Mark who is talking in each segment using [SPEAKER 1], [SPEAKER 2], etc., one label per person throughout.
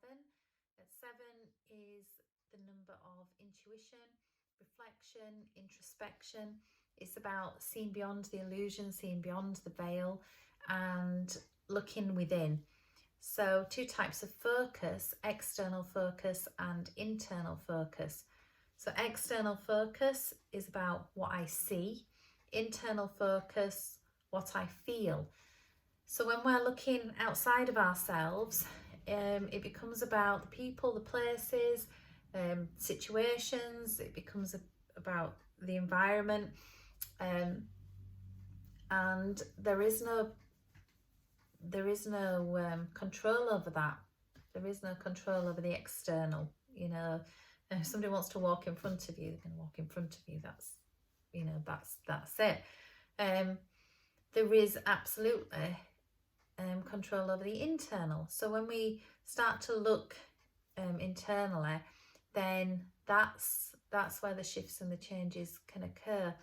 [SPEAKER 1] 7. Seven is the number of intuition, reflection, introspection. It's about seeing beyond the illusion, seeing beyond the veil, and looking within. So 2 types of focus: external focus and internal focus. So external focus is about what I see, internal focus, what I feel. So when we're looking outside of ourselves, it becomes about the people, the places, situations. It becomes about the environment, and there is no control over that. There is no control over the external. You know, if somebody wants to walk in front of you, they're going to walk in front of you. That's it. There is absolutely control over the internal. So when we start to look internally, then that's where the shifts and the changes can occur.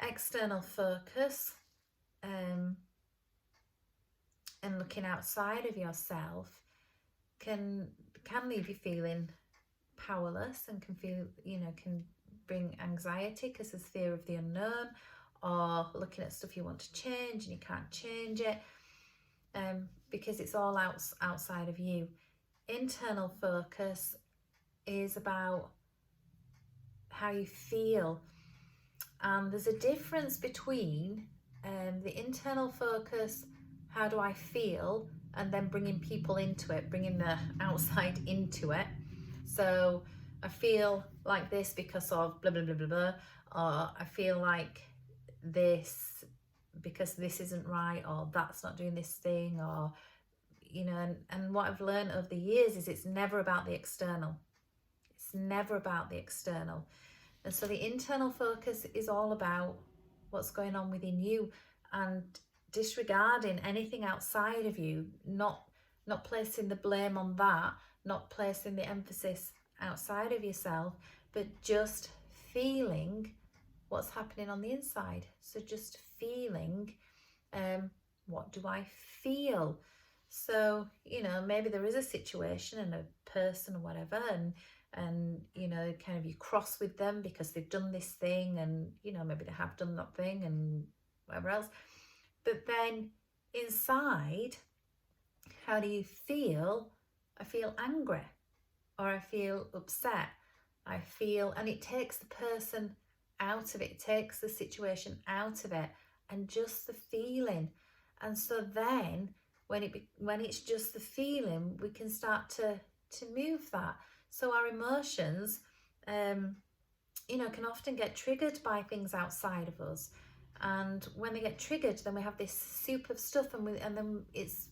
[SPEAKER 1] External focus and looking outside of yourself can leave you feeling powerless, and can bring anxiety because there's fear of the unknown, or looking at stuff you want to change and you can't change it, because it's all outside of you. Internal focus is about how you feel, and there's a difference between the internal focus, how do I feel, and then bringing people into it, bringing the outside into it. So I feel like this because of blah blah blah blah blah, or I feel like this because this isn't right, or that's not doing this thing, or and what I've learned over the years is it's never about the external. It's never about the external. And so the internal focus is all about what's going on within you, and disregarding anything outside of you, not placing the blame on that, not placing the emphasis outside of yourself, but just feeling what's happening on the inside. So just feeling, what do I feel? So, maybe there is a situation and a person or whatever, and kind of you cross with them because they've done this thing, and maybe they have done that thing and whatever else. But then inside, how do you feel? I feel angry, or I feel upset. And it takes the person out of it, takes the situation out of it, and just the feeling. And so then when it's just the feeling, we can start to move that. So our emotions can often get triggered by things outside of us, and when they get triggered, then we have this soup of stuff, and then it's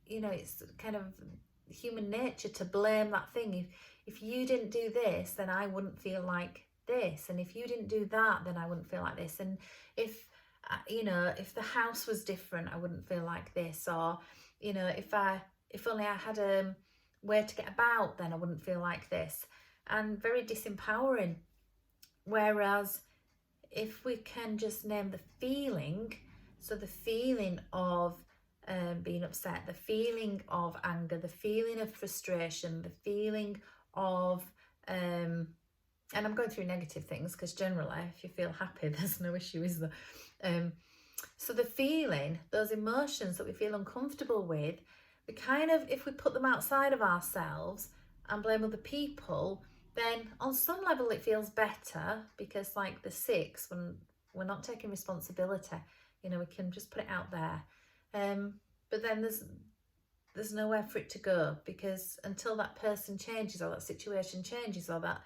[SPEAKER 1] it's kind of human nature to blame that thing. If you didn't do this, then I wouldn't feel like this, and if you didn't do that, then I wouldn't feel like this, and if the house was different, I wouldn't feel like this, or if only I had a way to get about, then I wouldn't feel like this, and very disempowering. Whereas if we can just name the feeling, so the feeling of being upset, the feeling of anger, the feeling of frustration, the feeling of and I'm going through negative things because generally if you feel happy, there's no issue, is there? So the feeling, those emotions that we feel uncomfortable with, we kind of, if we put them outside of ourselves and blame other people, then on some level it feels better, because like the 6, when we're not taking responsibility, we can just put it out there. But then there's nowhere for it to go, because until that person changes, or that situation changes, or that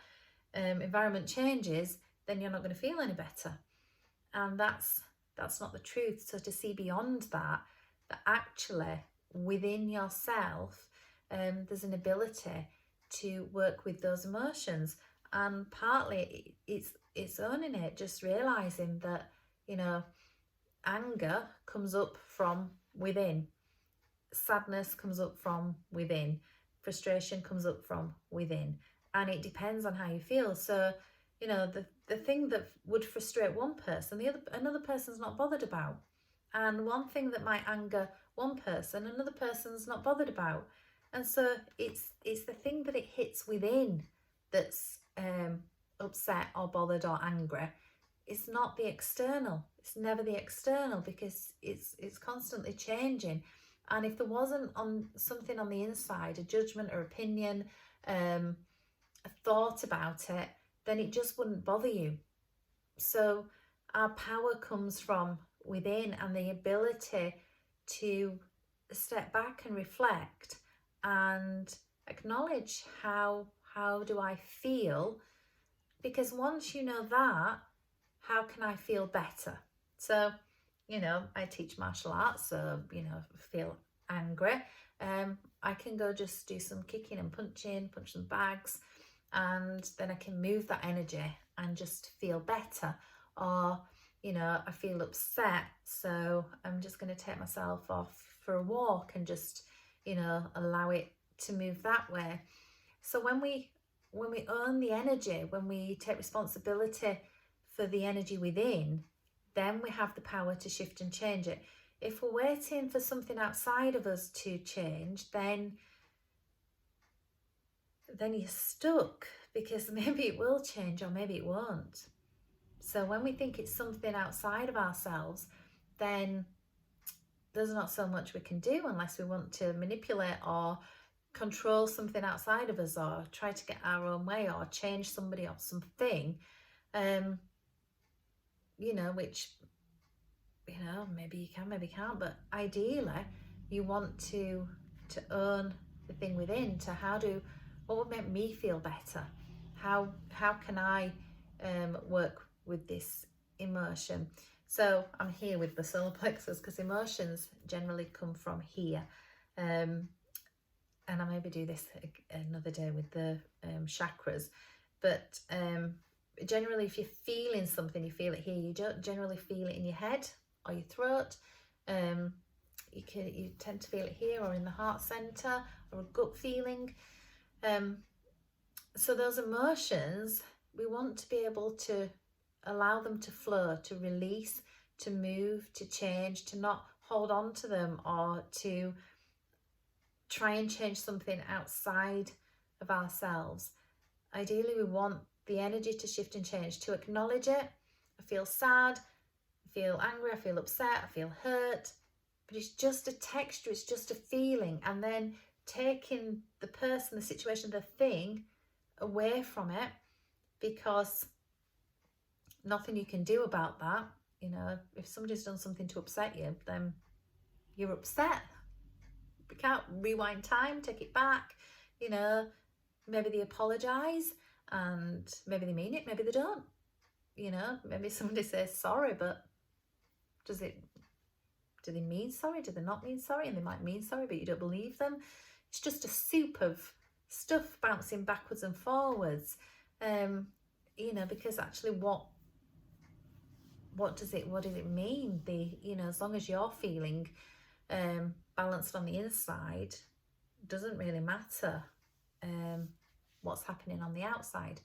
[SPEAKER 1] environment changes, then you're not going to feel any better. And that's not the truth. So to see beyond that actually within yourself, there's an ability to work with those emotions, and partly it's owning it, just realizing that anger comes up from within, sadness comes up from within, frustration comes up from within, and it depends on how you feel. So the thing that would frustrate one person, another person's not bothered about, and one thing that might anger one person, another person's not bothered about. And so it's the thing that it hits within that's upset or bothered or angry. It's not the external. It's never the external, because it's constantly changing. And if there wasn't on something on the inside, a judgment or opinion, a thought about it, then it just wouldn't bother you. So our power comes from within, and the ability to step back and reflect and acknowledge how do I feel, because once you know that, how can I feel better? So, I teach martial arts, so, feel angry. I can go just do some kicking and punch some bags, and then I can move that energy and just feel better. Or, I feel upset, so I'm just going to take myself off for a walk and just, allow it to move that way. So when we own the energy, when we take responsibility for the energy within, then we have the power to shift and change it. If we're waiting for something outside of us to change, then you're stuck, because maybe it will change or maybe it won't. So when we think it's something outside of ourselves, then there's not so much we can do unless we want to manipulate or control something outside of us, or try to get our own way, or change somebody or something, which, maybe you can, maybe you can't, but ideally you want to own the thing within. To what would make me feel better? How can I work with this emotion? So I'm here with the solar plexus, because emotions generally come from here. And I maybe do this another day with the chakras. But generally, if you're feeling something, you feel it here. You don't generally feel it in your head or your throat. You tend to feel it here, or in the heart center, or a gut feeling. So those emotions, we want to be able to allow them to flow, to release, to move, to change, to not hold on to them, or to try and change something outside of ourselves. Ideally, we want the energy to shift and change, to acknowledge it. I feel sad, I feel angry, I feel upset, I feel hurt, but it's just a texture, it's just a feeling. And then taking the person, the situation, the thing away from it, because nothing you can do about that. If somebody's done something to upset you, then you're upset. We can't rewind time, take it back. Maybe they apologise, and maybe they mean it, maybe they don't. Maybe somebody says sorry, but do they mean sorry? Do they not mean sorry? And they might mean sorry, but you don't believe them. It's just a soup of stuff bouncing backwards and forwards. Because actually, what does it mean? As long as you're feeling balanced on the inside, doesn't really matter what's happening on the outside.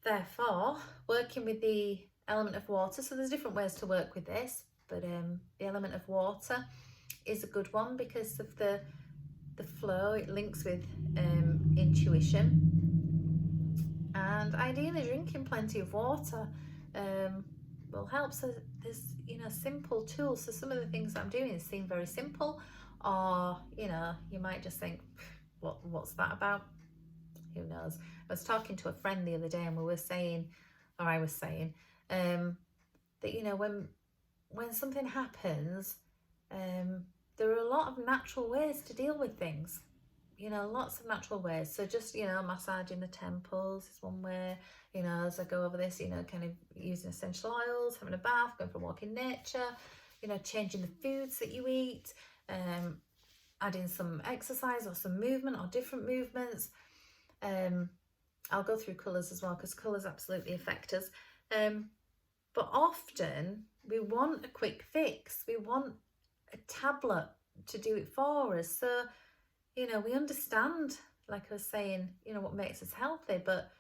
[SPEAKER 1] Therefore, working with the element of water, so there's different ways to work with this, but the element of water is a good one because of the flow. It links with intuition, and ideally drinking plenty of water will help. So there's simple tools. So some of the things that I'm doing seem very simple, or you might just think, what's that about? Who knows? I was talking to a friend the other day, and I was saying that when something happens, there are a lot of natural ways to deal with things. Lots of natural ways. So just massaging the temples is one way. As I go over this, kind of using essential oils, having a bath, going for a walk in nature. Changing the foods that you eat, adding some exercise or some movement or different movements. I'll go through colours as well, because colours absolutely affect us. But often we want a quick fix. We want a tablet to do it for us. So, we understand, like I was saying, what makes us healthy, but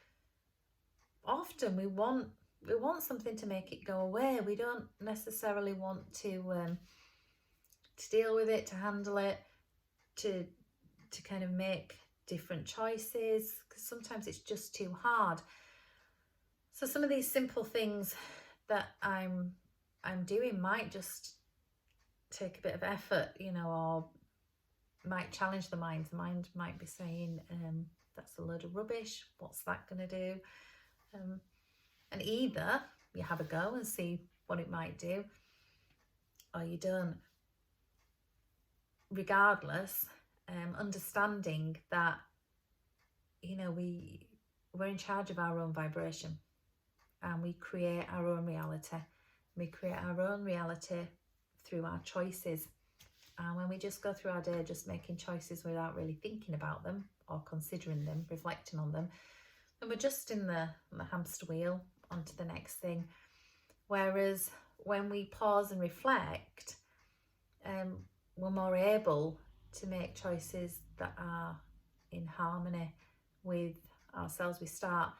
[SPEAKER 1] often we want something to make it go away. We don't necessarily want to deal with it, to handle it, to to kind of make different choices, because sometimes it's just too hard. So some of these simple things that I'm doing might just take a bit of effort, you know, or might challenge the mind. The mind might be saying, that's a load of rubbish, what's that going to do? And either you have a go and see what it might do, or you don't. Regardless, understanding that, you know, we're in charge of our own vibration, and we create our own reality. We create our own reality through our choices. And when we just go through our day just making choices without really thinking about them or considering them, reflecting on them, then we're just in the hamster wheel onto the next thing. Whereas when we pause and reflect, we're more able to make choices that are in harmony with ourselves. We start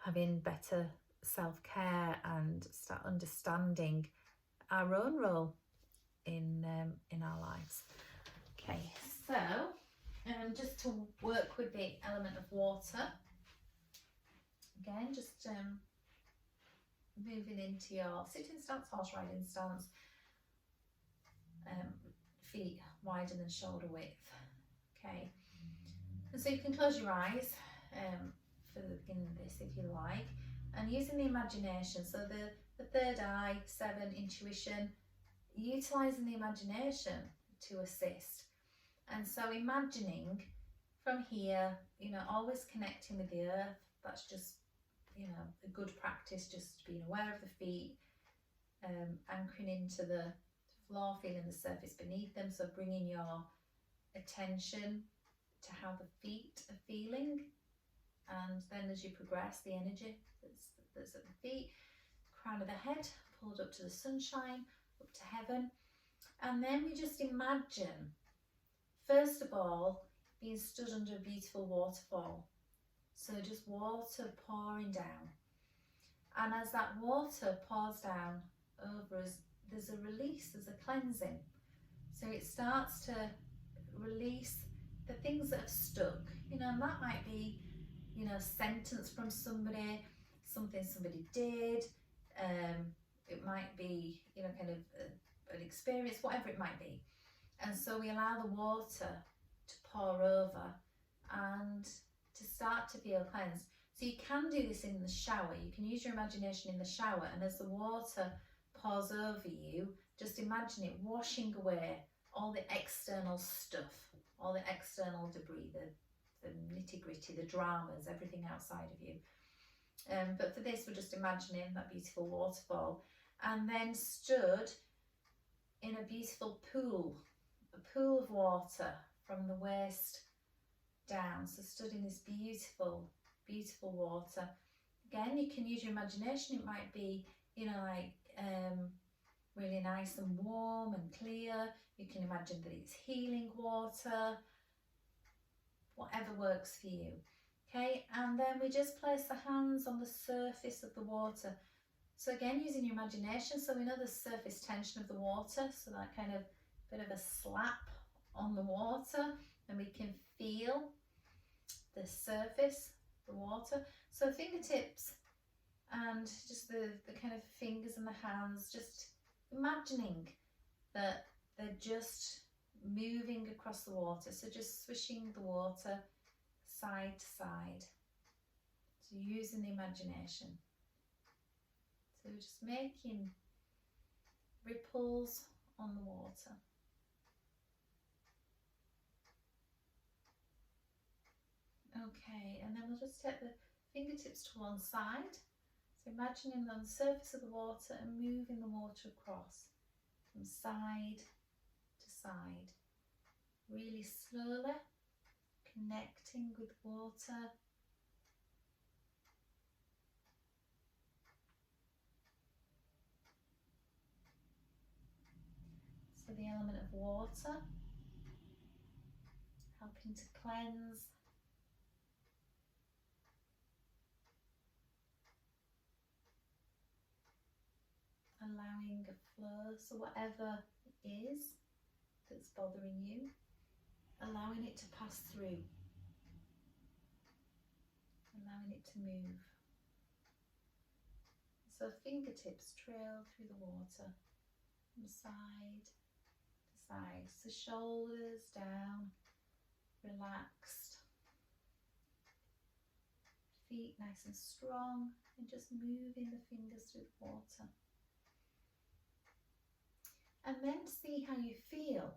[SPEAKER 1] having better self-care and start understanding our own role in our lives. Okay, so just to work with the element of water, again, just moving into your sitting stance, horse riding stance, feet wider than shoulder width. Okay, and so you can close your eyes for the beginning of this if you like, and using the imagination, so the third eye, 7, intuition, utilising the imagination to assist. And so imagining from here, you know, always connecting with the earth. That's just, you know, a good practice, just being aware of the feet, anchoring into the floor, feeling the surface beneath them. So bringing your attention to how the feet are feeling, and then as you progress, the energy that's at the feet, crown of the head pulled up to the sunshine, up to heaven. And then we just imagine, first of all, being stood under a beautiful waterfall. So just water pouring down. And as that water pours down over us, there's a release, there's a cleansing. So it starts to release the things that have stuck, you know, and that might be, you know, a sentence from somebody, something somebody did, it might be, you know, kind of an experience, whatever it might be. And so we allow the water to pour over and to start to feel cleansed. So you can do this in the shower. You can use your imagination in the shower, and as the water pours over you, just imagine it washing away all the external stuff, all the external debris, the nitty-gritty, the dramas, everything outside of you. But for this, we're just imagining that beautiful waterfall, and then stood in a beautiful pool, a pool of water from the waist down. So stood in this beautiful, beautiful water. Again, you can use your imagination. It might be, you know, like really nice and warm and clear. You can imagine that it's healing water, whatever works for you. Okay, and then we just place the hands on the surface of the water. So again, using your imagination, so we know the surface tension of the water, so that kind of bit of a slap on the water, and we can feel the surface, the water. So fingertips and just the kind of fingers and the hands, just imagining that they're just moving across the water. So just swishing the water side to side. So using the imagination. So just making ripples on the water. Okay, and then we'll just take the fingertips to one side. So imagining on the surface of the water and moving the water across from side to side. Really slowly connecting with water. So the element of water helping to cleanse, allowing a flow, so whatever it is that's bothering you, allowing it to pass through, allowing it to move. So fingertips trail through the water from side to side. So shoulders down, relaxed. Feet nice and strong, and just moving the fingers through the water. And then see how you feel.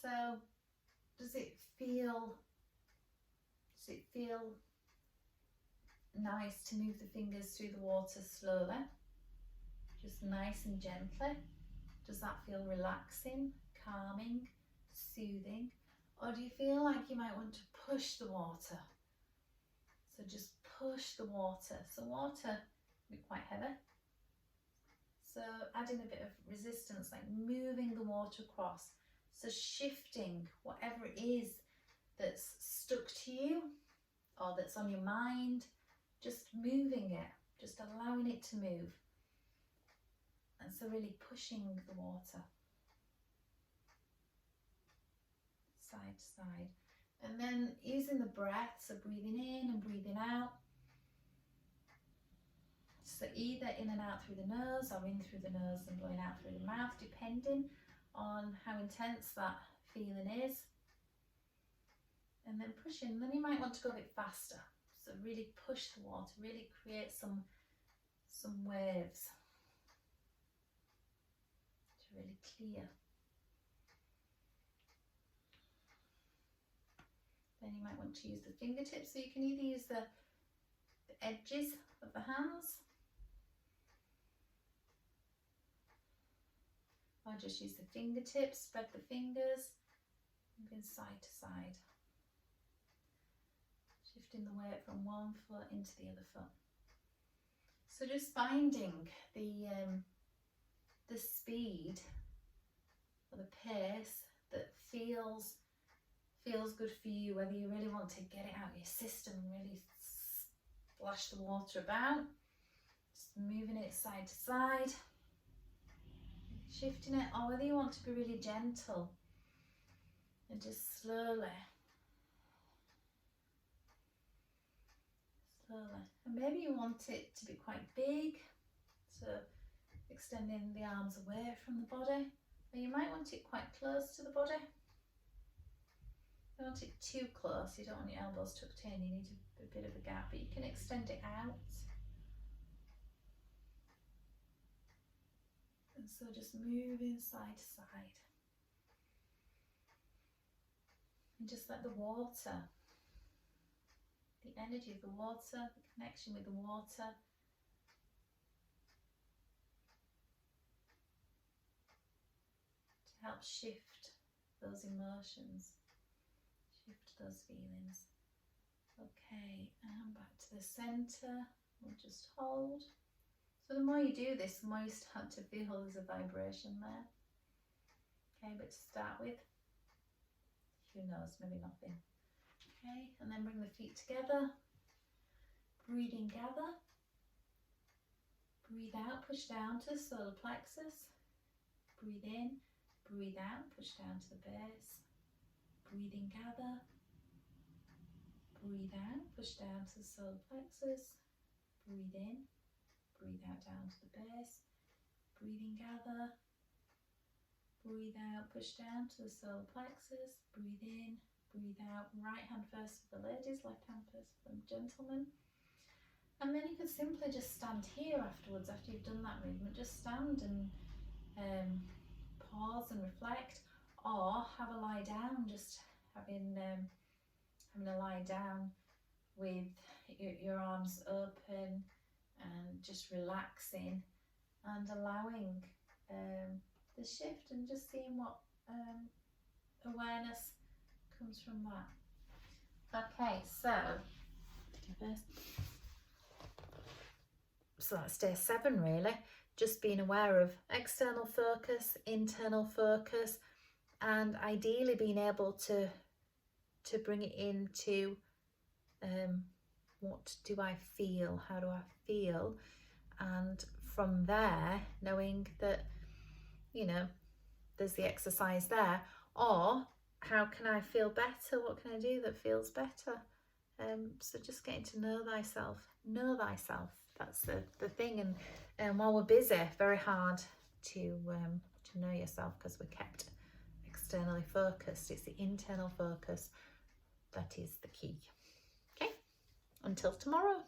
[SPEAKER 1] So does it feel nice to move the fingers through the water slowly, just nice and gently? Does that feel relaxing, calming, soothing? Or do you feel like you might want to push the water? So just push the water. So water can be quite heavy. So adding a bit of resistance, like moving the water across. So shifting whatever it is that's stuck to you or that's on your mind, just moving it, just allowing it to move. And so really pushing the water side to side. And then using the breath, so breathing in and breathing out. So either in and out through the nose or in through the nose and blowing out through the mouth, depending on how intense that feeling is. And then pushing, then you might want to go a bit faster. So really push the water, really create some waves to really clear. Then you might want to use the fingertips, so you can either use the edges of the hands or just use the fingertips, spread the fingers, moving side to side. Shifting the weight from one foot into the other foot. So just finding the speed or the pace that feels good for you, whether you really want to get it out of your system and really splash the water about, just moving it side to side, shifting it, or whether you want to be really gentle and just slowly, and maybe you want it to be quite big, so extending the arms away from the body, or you might want it quite close to the body. You don't want it too close, you don't want your elbows tucked in, you need a bit of a gap, but you can extend it out. And so just moving side to side. And just let the water, the energy of the water, the connection with the water, to help shift those emotions. Shift those feelings. Okay, and back to the centre. We'll just hold. So the more you do this, the more you start to feel there's a vibration there. Okay, but to start with, who knows, maybe nothing. Okay, and then bring the feet together. Breathe in, gather. Breathe out, push down to the solar plexus. Breathe in, breathe out, push down to the base. Breathe in, gather. Breathe out, push down to the solar plexus. Breathe in, breathe out down to the base. Breathe in, gather. Breathe out, push down to the solar plexus. Breathe in, breathe out. Right hand first for the ladies, left hand first for the gentlemen. And then you can simply just stand here afterwards, after you've done that movement. Just stand and pause and reflect, or have a lie down, just having a lie down with your arms open and just relaxing and allowing the shift and just seeing what awareness comes from that. Okay, so that's day 7 really, just being aware of external focus, internal focus, and ideally being able to bring it into what do I feel, how do I feel, and from there knowing that, you know, there's the exercise there, or how can I feel better? What can I do that feels better? So just getting to know thyself. Know thyself. That's the thing. And while we're busy, very hard to know yourself because we're kept externally focused. It's the internal focus that is the key. Okay, until tomorrow.